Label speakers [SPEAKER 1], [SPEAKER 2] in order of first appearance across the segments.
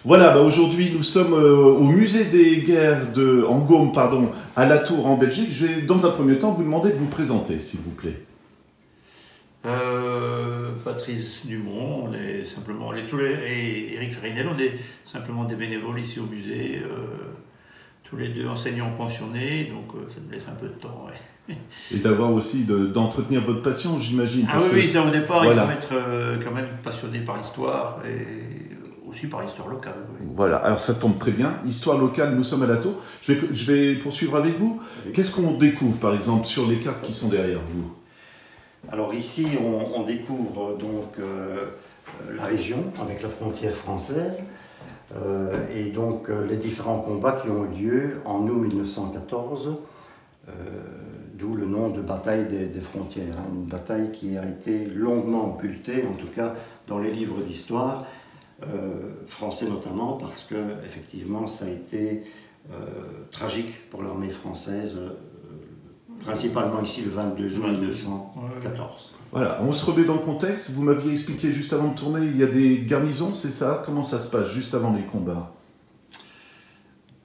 [SPEAKER 1] Voilà, aujourd'hui nous sommes au musée des guerres de Hangôme, pardon, à La Tour en Belgique. Je vais dans un premier temps vous demander de vous présenter, s'il vous plaît.
[SPEAKER 2] Patrice Dumont, et Eric Ferinel, on est simplement des bénévoles ici au musée, tous les deux enseignants pensionnés, donc ça nous laisse un peu de temps. Ouais.
[SPEAKER 1] Et d'avoir aussi d'entretenir votre passion, j'imagine.
[SPEAKER 2] Ah oui, ça au départ, voilà. Il faut être quand même passionné par l'histoire et aussi par l'histoire locale. Oui.
[SPEAKER 1] Voilà, alors ça tombe très bien. Histoire locale, nous sommes à La Tour. Je vais poursuivre avec vous. Oui. Qu'est-ce qu'on découvre, par exemple, sur les cartes qui sont derrière vous?
[SPEAKER 3] Alors ici, on découvre donc la région avec la frontière française et donc les différents combats qui ont eu lieu en août 1914, d'où le nom de bataille des frontières, hein, une bataille qui a été longuement occultée, en tout cas dans les livres d'histoire, français notamment, parce que effectivement ça a été tragique pour l'armée française. Principalement ici le 22 août 1914.
[SPEAKER 1] Voilà, on se remet dans le contexte. Vous m'aviez expliqué juste avant de tourner, il y a des garnisons, c'est ça? Comment ça se passe juste avant les combats?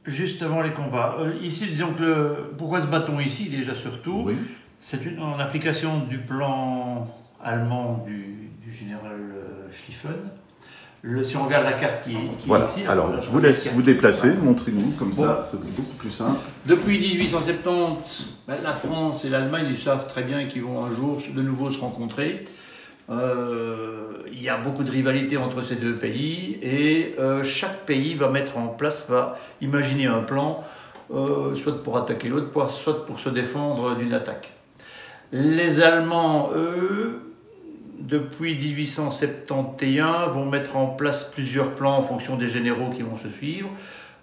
[SPEAKER 2] Juste avant les combats. Ici, disons que pourquoi se bat-on ici déjà surtout? Oui. C'est en application du plan allemand du général Schlieffen. Si on regarde la carte qui
[SPEAKER 1] voilà.
[SPEAKER 2] est ici...
[SPEAKER 1] Alors, je vous laisse vous déplacer, montrez-nous, comme ça, c'est beaucoup plus simple.
[SPEAKER 2] Depuis 1870, la France et l'Allemagne, ils savent très bien qu'ils vont un jour de nouveau se rencontrer. Il y a beaucoup de rivalité entre ces deux pays et chaque pays va mettre en place, va imaginer un plan, soit pour attaquer l'autre, soit pour se défendre d'une attaque. Les Allemands, eux, depuis 1871, vont mettre en place plusieurs plans en fonction des généraux qui vont se suivre.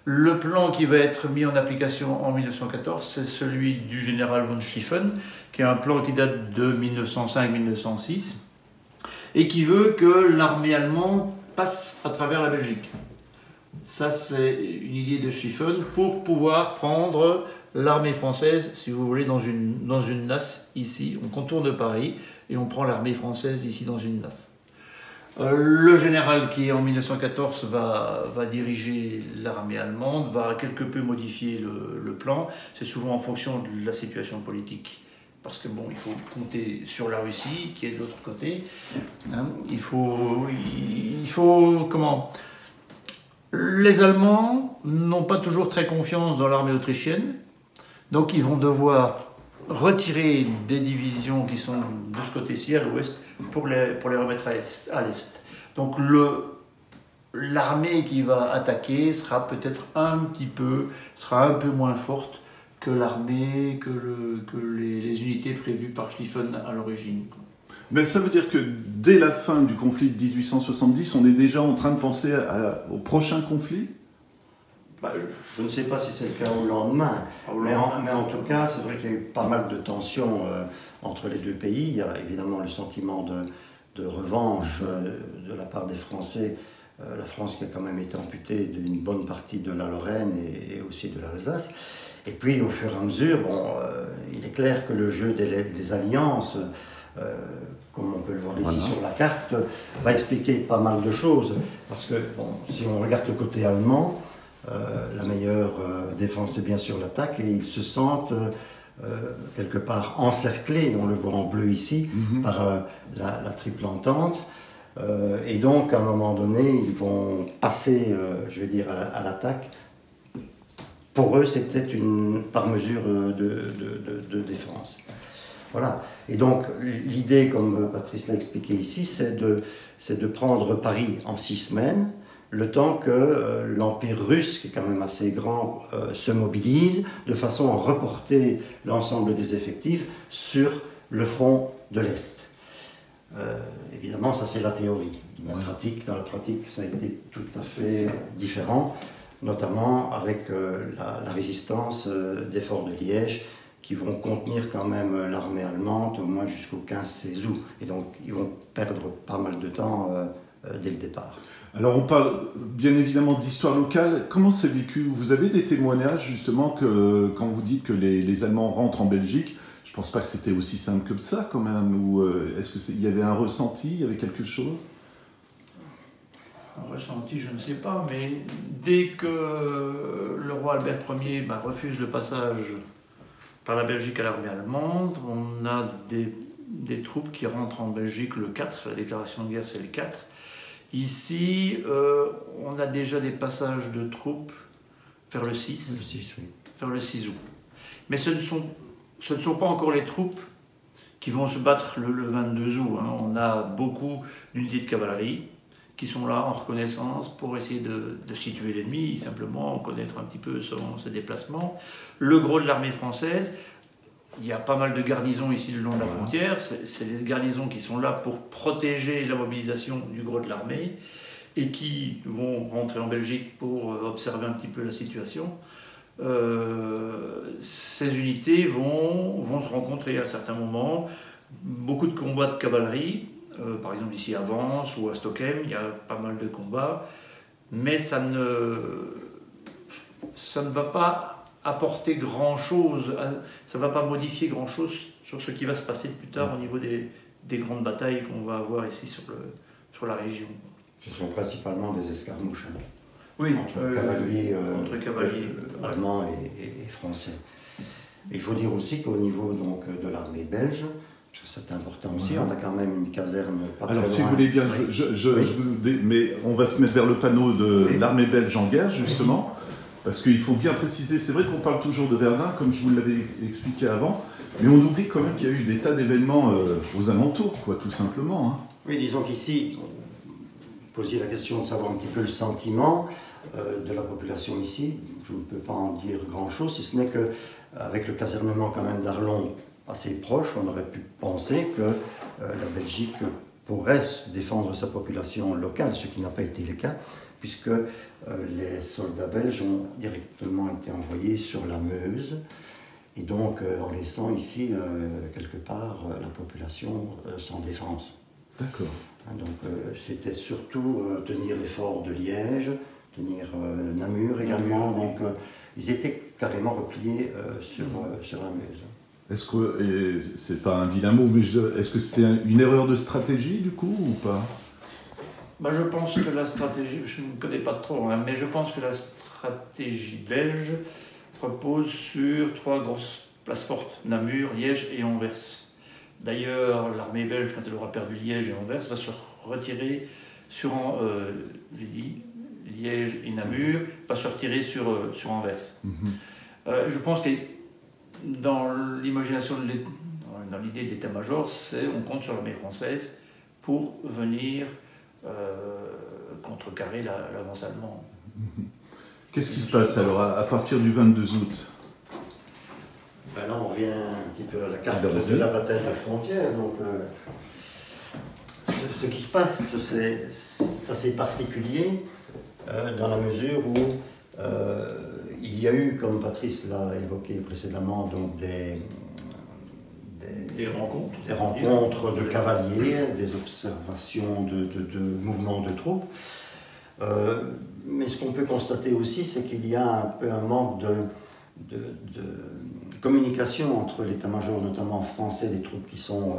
[SPEAKER 2] Le plan qui va être mis en application en 1914, c'est celui du général von Schlieffen, qui est un plan qui date de 1905-1906, et qui veut que l'armée allemande passe à travers la Belgique. Ça, c'est une idée de Schlieffen pour pouvoir prendre l'armée française, si vous voulez, dans une nasse, ici. On contourne Paris, et on prend l'armée française ici dans une nasse. Le général qui en 1914 va diriger l'armée allemande, va quelque peu modifier le plan. C'est souvent en fonction de la situation politique. Parce que bon, il faut compter sur la Russie qui est de l'autre côté. Hein, il faut comment? Les Allemands n'ont pas toujours très confiance dans l'armée autrichienne. Donc ils vont devoir retirer des divisions qui sont de ce côté-ci, à l'ouest, pour les remettre à l'est. Donc l'armée qui va attaquer sera peut-être un peu moins forte que l'armée, que les unités prévues par Schlieffen à l'origine.
[SPEAKER 1] Mais ça veut dire que dès la fin du conflit de 1870, on est déjà en train de penser au prochain conflit?
[SPEAKER 3] Je ne sais pas si c'est le cas au lendemain, mais en tout cas, c'est vrai qu'il y a eu pas mal de tensions entre les deux pays. Il y a évidemment le sentiment de revanche de la part des Français. La France qui a quand même été amputée d'une bonne partie de la Lorraine et aussi de l'Alsace. Et puis, au fur et à mesure, il est clair que le jeu des alliances, comme on peut le voir ici sur la carte, va expliquer pas mal de choses. Parce que si on regarde le côté allemand, la meilleure défense, c'est bien sûr l'attaque, et ils se sentent quelque part encerclés, on le voit en bleu ici, par la triple entente. Et donc, à un moment donné, ils vont passer, je vais dire, à l'attaque. Pour eux, c'était par mesure de défense. Voilà. Et donc, l'idée, comme Patrice l'a expliqué ici, c'est de prendre Paris en 6 semaines, le temps que l'Empire russe, qui est quand même assez grand, se mobilise, de façon à reporter l'ensemble des effectifs sur le front de l'Est. Évidemment, ça c'est la théorie. Dans la pratique, ça a été tout à fait différent, notamment avec la résistance des forts de Liège, qui vont contenir quand même l'armée allemande au moins jusqu'au 15-16 août. Et donc, ils vont perdre pas mal de temps dès le départ.
[SPEAKER 1] Alors on parle bien évidemment d'histoire locale. Comment c'est vécu? Vous avez des témoignages justement que quand vous dites que les Allemands rentrent en Belgique, je ne pense pas que c'était aussi simple que ça quand même, ou est-ce qu'il y avait un ressenti, il y avait quelque chose?
[SPEAKER 2] Un ressenti, je ne sais pas, mais dès que le roi Albert Ier refuse le passage par la Belgique à l'armée allemande, on a des troupes qui rentrent en Belgique le 4, la déclaration de guerre c'est le 4. Ici, on a déjà des passages de troupes vers le 6,
[SPEAKER 3] oui.
[SPEAKER 2] vers le 6 août. Mais ce ne sont pas encore les troupes qui vont se battre le 22 août. Hein. On a beaucoup d'unités de cavalerie qui sont là en reconnaissance pour essayer de situer l'ennemi, simplement connaître un petit peu ses déplacements. Le gros de l'armée française, il y a pas mal de garnisons ici le long de la frontière, c'est des garnisons qui sont là pour protéger la mobilisation du gros de l'armée et qui vont rentrer en Belgique pour observer un petit peu la situation. Ces unités vont se rencontrer à certains moments, beaucoup de combats de cavalerie, par exemple ici à Vence ou à Stockholm, il y a pas mal de combats, mais ça ne va pas apporter grand-chose, ça ne va pas modifier grand-chose sur ce qui va se passer plus tard au niveau des grandes batailles qu'on va avoir ici sur la région.
[SPEAKER 3] Ce sont principalement des escarmouches, hein,
[SPEAKER 2] oui,
[SPEAKER 3] entre cavaliers allemands et français. Et il faut dire aussi qu'au niveau donc, de l'armée belge, c'est important aussi, on a quand même une caserne pas très loin.
[SPEAKER 1] Alors si vous voulez bien, mais on va se mettre vers le panneau de l'armée belge en guerre, justement. Parce qu'il faut bien préciser, c'est vrai qu'on parle toujours de Verdun, comme je vous l'avais expliqué avant, mais on oublie quand même qu'il y a eu des tas d'événements aux alentours, quoi, tout simplement. Hein.
[SPEAKER 3] Oui, disons qu'ici, vous posiez la question de savoir un petit peu le sentiment de la population ici. Je ne peux pas en dire grand-chose, si ce n'est qu'avec le casernement quand même d'Arlon assez proche, on aurait pu penser que la Belgique pourrait défendre sa population locale, ce qui n'a pas été le cas, puisque les soldats belges ont directement été envoyés sur la Meuse, et donc en laissant ici, quelque part, la population sans défense.
[SPEAKER 1] D'accord.
[SPEAKER 3] Donc c'était surtout tenir les forts de Liège, tenir Namur également, donc ils étaient carrément repliés sur la Meuse.
[SPEAKER 1] Est-ce que, c'est pas un vilain mot, mais est-ce que c'était une erreur de stratégie du coup ou pas ?
[SPEAKER 2] Je pense que la stratégie, je ne connais pas trop, hein, mais je pense que la stratégie belge repose sur 3 grosses places fortes, Namur, Liège et Anvers. D'ailleurs, l'armée belge, quand elle aura perdu Liège et Anvers, va se retirer sur, Liège et Namur, va se retirer sur Anvers. Je pense que dans l'imagination, dans l'idée de l'état-major, on compte sur l'armée française pour venir contrecarrer l'avance allemande.
[SPEAKER 1] Qu'est-ce qui se passe alors à partir du 22 août ?
[SPEAKER 3] Là, on revient un petit peu à la carte de la bataille de frontière. Donc, ce qui se passe, c'est assez particulier dans la mesure où il y a eu, comme Patrice l'a évoqué précédemment, donc des rencontres de cavaliers, des observations de mouvements de troupes. Mais ce qu'on peut constater aussi, c'est qu'il y a un peu un manque de communication entre l'état-major, notamment français, des troupes qui sont,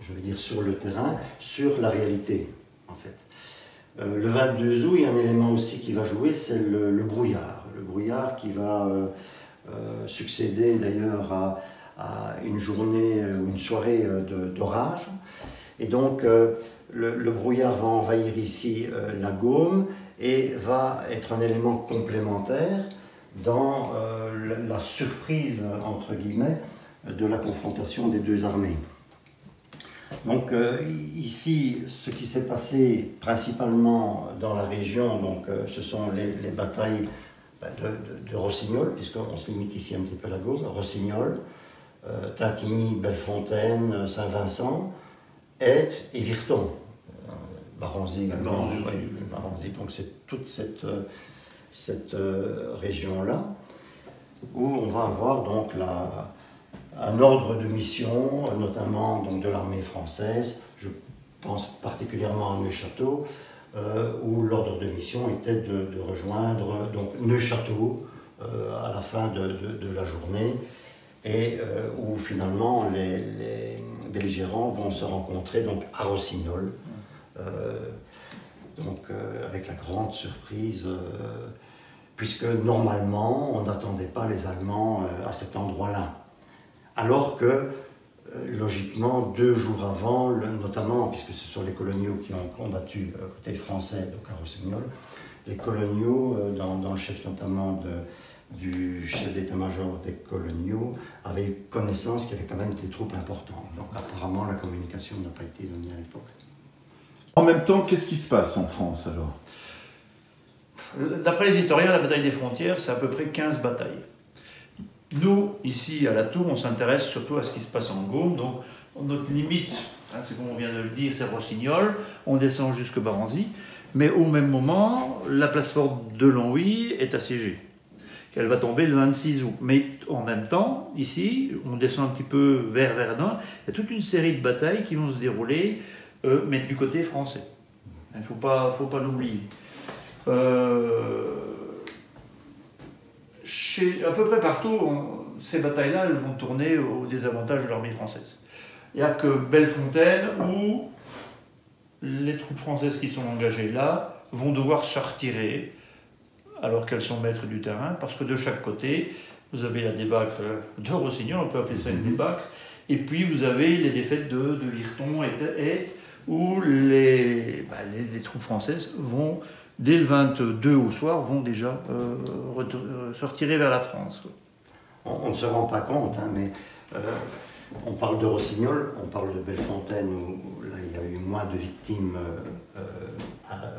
[SPEAKER 3] je veux dire, sur le terrain, sur la réalité, en fait. Le 22 août, il y a un élément aussi qui va jouer, c'est le brouillard. Le brouillard qui va succéder d'ailleurs à une journée ou une soirée d'orage. Et donc, le brouillard va envahir ici la Gaume et va être un élément complémentaire dans la surprise, entre guillemets, de la confrontation des deux armées. Donc ici, ce qui s'est passé principalement dans la région, donc, ce sont les batailles de Rossignol, puisqu'on se limite ici un petit peu à la Gaume, Rossignol, Tintigny, Bellefontaine, Saint-Vincent, Aide et Virton. Baranzy également. Baranzy. Donc c'est toute cette région-là où on va avoir donc un ordre de mission, notamment donc, de l'armée française. Je pense particulièrement à Neufchâteau, où l'ordre de mission était de rejoindre donc, Neufchâteau à la fin de la journée, et où finalement les belligérants vont se rencontrer donc, à Rossignol. Donc avec la grande surprise, puisque normalement on n'attendait pas les Allemands à cet endroit-là. Alors que logiquement, 2 jours avant, notamment puisque ce sont les coloniaux qui ont combattu côté français, donc à Rossignol, les coloniaux, dans le chef notamment du chef d'état-major des coloniaux, avaient eu connaissance qu'il y avait quand même des troupes importantes. Donc apparemment la communication n'a pas été donnée à l'époque.
[SPEAKER 1] En même temps, qu'est-ce qui se passe en France alors?
[SPEAKER 2] D'après les historiens, la bataille des frontières, c'est à peu près 15 batailles. Nous, ici à la Tour, on s'intéresse surtout à ce qui se passe en Gaume. Donc notre limite, c'est comme on vient de le dire, c'est Rossignol, on descend jusque Baranzy. Mais au même moment, la place forte de Longwy est assiégée. Elle va tomber le 26 août. Mais en même temps, ici, on descend un petit peu vers Verdun, il y a toute une série de batailles qui vont se dérouler, mais du côté français. Il ne faut pas l'oublier. À peu près partout, ces batailles-là, elles vont tourner au désavantage de l'armée française. Il n'y a que Bellefontaine où les troupes françaises qui sont engagées là vont devoir se retirer alors qu'elles sont maîtres du terrain, parce que de chaque côté, vous avez la débâcle de Rossignol, on peut appeler ça une débâcle, et puis vous avez les défaites de Virton et où les troupes françaises vont, dès le 22 au soir, vont déjà se retirer vers la France.
[SPEAKER 3] On ne se rend pas compte, mais on parle de Rossignol, on parle de Bellefontaine, où là il y a eu moins de victimes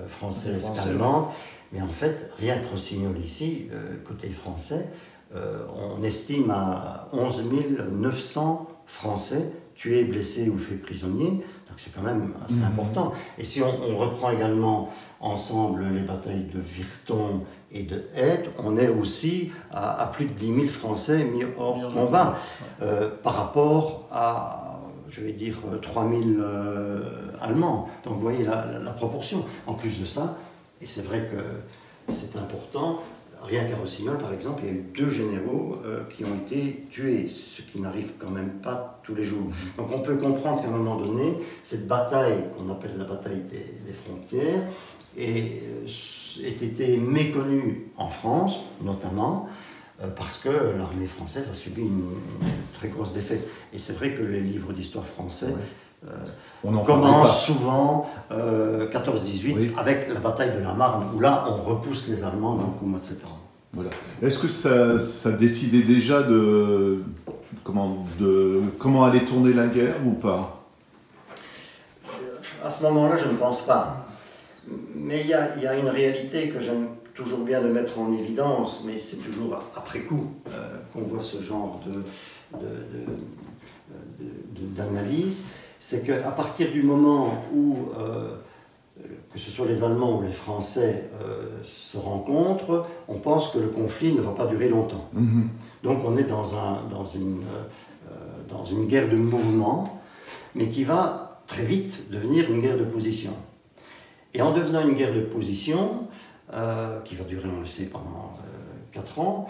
[SPEAKER 3] françaises qu'allemandes. Mais en fait, rien que Rossignol ici, côté français, on estime à 11 900 Français tués, blessés ou faits prisonniers. Donc c'est quand même assez important. Et si on reprend également ensemble les batailles de Virton et de Haite, on est aussi à plus de 10 000 Français mis hors combat par rapport à, je vais dire, 3 000 Allemands. Donc vous voyez la proportion. En plus de ça, et c'est vrai que c'est important, rien qu'à Rossignol par exemple, il y a eu 2 généraux qui ont été tués, ce qui n'arrive quand même pas tous les jours. Donc on peut comprendre qu'à un moment donné, cette bataille, qu'on appelle la bataille des frontières, ait été méconnue en France, notamment, parce que l'armée française a subi une très grosse défaite. Et c'est vrai que les livres d'histoire français on commence souvent 14-18 avec la bataille de la Marne, où là on repousse les Allemands donc, au mois de septembre.
[SPEAKER 1] Voilà. Est-ce que ça décidait déjà de comment allait tourner la guerre ou pas?
[SPEAKER 3] À ce moment-là, je ne pense pas. Mais il y a une réalité que j'aime toujours bien de mettre en évidence, mais c'est toujours après coup qu'on voit ce genre d'analyse. C'est qu'à partir du moment où, que ce soit les Allemands ou les Français se rencontrent, on pense que le conflit ne va pas durer longtemps. Donc on est dans une guerre de mouvement, mais qui va très vite devenir une guerre de position. Et en devenant une guerre de position, qui va durer, on le sait, pendant 4 ans,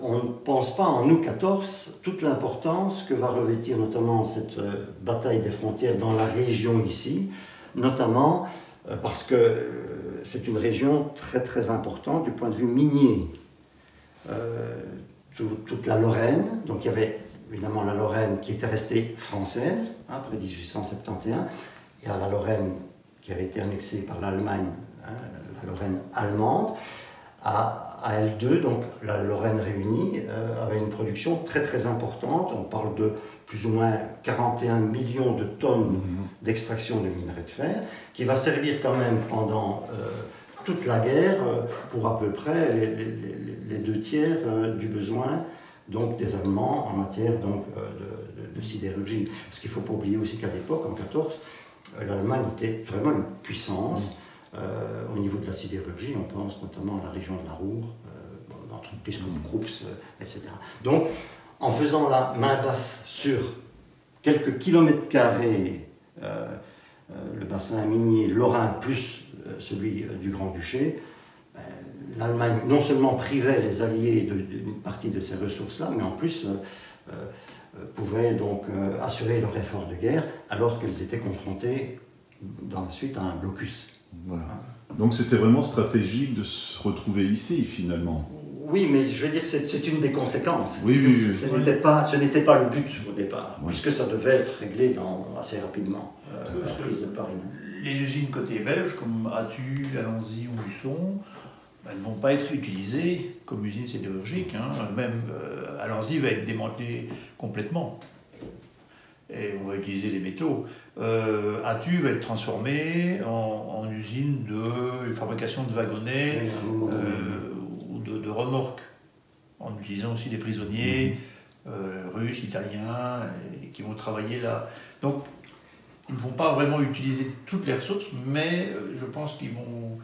[SPEAKER 3] on ne pense pas en août 14 toute l'importance que va revêtir notamment cette bataille des frontières dans la région ici, notamment parce que c'est une région très très importante du point de vue minier. Toute la Lorraine, donc il y avait évidemment la Lorraine qui était restée française après 1871, il y a la Lorraine qui avait été annexée par l'Allemagne, la Lorraine allemande. À L2, donc la Lorraine réunie, avait une production très très importante. On parle de plus ou moins 41 millions de tonnes d'extraction de minerais de fer, qui va servir quand même pendant toute la guerre pour à peu près les 2 tiers du besoin donc, des Allemands en matière donc, de sidérurgie. Parce qu'il ne faut pas oublier aussi qu'à l'époque, en 14, l'Allemagne était vraiment une puissance. Au niveau de la sidérurgie, on pense notamment à la région de la Ruhr, d'entreprises comme Krups, etc. Donc, en faisant la main basse sur quelques kilomètres carrés, le bassin minier lorrain plus celui du Grand-Duché, l'Allemagne non seulement privait les Alliés d'une partie de ces ressources-là, mais en plus pouvait donc assurer leur effort de guerre alors qu'elles étaient confrontées dans la suite à un blocus.
[SPEAKER 1] Voilà. Donc c'était vraiment stratégique de se retrouver ici, finalement.
[SPEAKER 3] Oui, mais je veux dire que c'est une des conséquences.
[SPEAKER 1] Oui,
[SPEAKER 3] ce n'était pas le but au départ, puisque ça devait être réglé assez rapidement, la prise de Paris.
[SPEAKER 2] Les usines côté belge, comme Attu, Alanzy ou Luçon, elles ne vont pas être utilisées comme usines sidérurgiques. Même Alanzy va être démantelé complètement. Et on va utiliser les métaux. Attu va être transformé en usine de fabrication de wagonnets ou de remorques, en utilisant aussi des prisonniers russes, italiens, qui vont travailler là. Donc, ils ne vont pas vraiment utiliser toutes les ressources, mais je pense qu'ils vont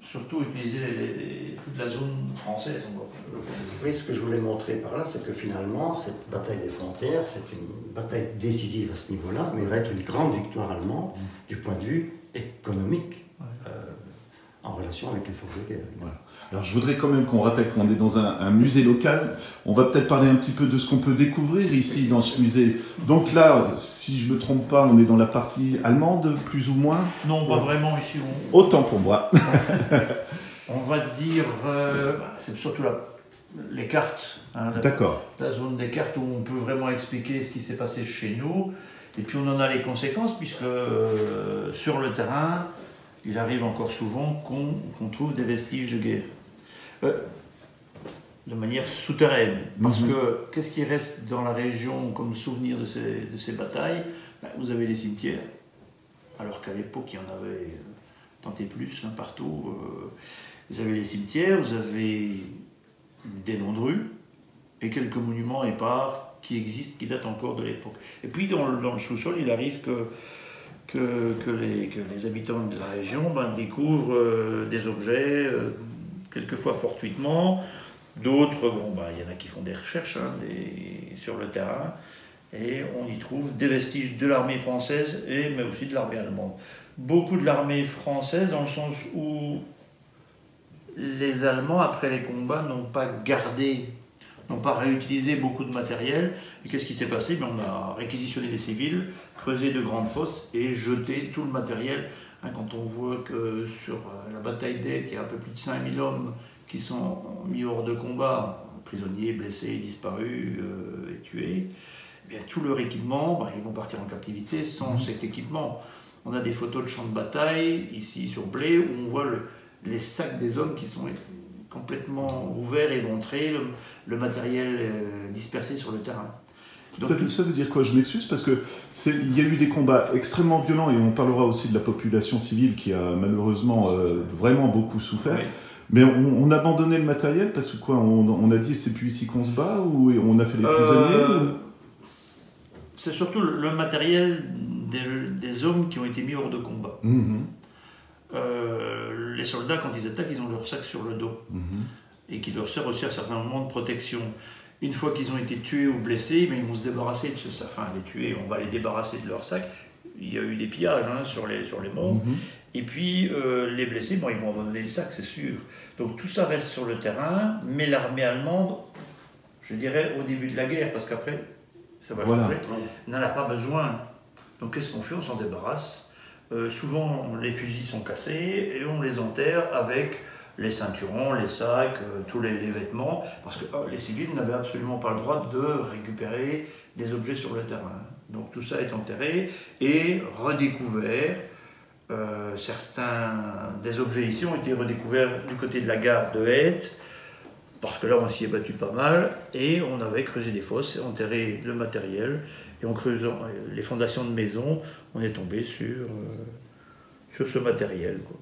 [SPEAKER 2] surtout utiliser toute la zone française.
[SPEAKER 3] Oui, ce que je voulais montrer par là, c'est que finalement, cette bataille des frontières, c'est une bataille décisive à ce niveau-là, mais va être une grande victoire allemande du point de vue économique en relation avec les forces de guerre.
[SPEAKER 1] Voilà. Alors je voudrais quand même qu'on rappelle qu'on est dans un musée local. On va peut-être parler un petit peu de ce qu'on peut découvrir ici dans ce musée. Donc là, si je ne me trompe pas, on est dans la partie allemande, plus ou moins?
[SPEAKER 2] Non, pas vraiment ici.
[SPEAKER 1] Autant pour moi.
[SPEAKER 2] On va dire, c'est surtout les cartes.
[SPEAKER 1] D'accord.
[SPEAKER 2] La zone des cartes où on peut vraiment expliquer ce qui s'est passé chez nous. Et puis on en a les conséquences, puisque sur le terrain, il arrive encore souvent qu'on trouve des vestiges de guerre. De manière souterraine. Parce que qu'est-ce qui reste dans la région comme souvenir de ces batailles? Vous avez les cimetières, alors qu'à l'époque il y en avait tant et plus partout. Vous avez les cimetières, vous avez des noms de rues et quelques monuments épars qui existent, qui datent encore de l'époque. Et puis dans le sous-sol, il arrive que les habitants de la région découvrent des objets, quelquefois fortuitement, d'autres, il y en a qui font des recherches sur le terrain, et on y trouve des vestiges de l'armée française, mais aussi de l'armée allemande. Beaucoup de l'armée française, dans le sens où les Allemands, après les combats, n'ont pas réutilisé beaucoup de matériel. Et qu'est-ce qui s'est passé? On a réquisitionné des civils, creusé de grandes fosses et jeté tout le matériel. Quand on voit que sur la bataille d'Aeth, il y a un peu plus de 5000 hommes qui sont mis hors de combat, prisonniers, blessés, disparus et tués, tout leur équipement, ils vont partir en captivité sans cet équipement. On a des photos de champs de bataille, ici sur Blé, où on voit les sacs des hommes qui sont complètement ouverts, éventrés, le matériel dispersé sur le terrain.
[SPEAKER 1] Donc, ça veut dire quoi? Je m'excuse parce qu'il y a eu des combats extrêmement violents et on parlera aussi de la population civile qui a malheureusement vraiment beaucoup souffert. Oui. Mais on a abandonné le matériel parce que quoi? On a dit c'est plus ici qu'on se bat ou on a fait les prisonniers
[SPEAKER 2] C'est surtout le matériel des hommes qui ont été mis hors de combat. Les soldats, quand ils attaquent, ils ont leur sac sur le dos et qui leur sert aussi à certains moments de protection. Une fois qu'ils ont été tués ou blessés, ils vont se débarrasser de ce sac. Enfin, les tuer, on va les débarrasser de leur sac. Il y a eu des pillages sur les morts. Et puis, les blessés, ils vont abandonner le sac, c'est sûr. Donc tout ça reste sur le terrain, mais l'armée allemande, je dirais au début de la guerre, parce qu'après, ça va changer, n'en a pas besoin. Donc qu'est-ce qu'on fait? On s'en débarrasse. Souvent, les fusils sont cassés et on les enterre avec les ceinturons, les sacs, tous les vêtements, parce que les civils n'avaient absolument pas le droit de récupérer des objets sur le terrain. Donc tout ça est enterré et redécouvert. Des objets ici ont été redécouverts du côté de la gare de Aeth, parce que là on s'y est battu pas mal, et on avait creusé des fosses, enterré le matériel, et en creusant les fondations de maisons, on est tombé sur ce matériel, quoi.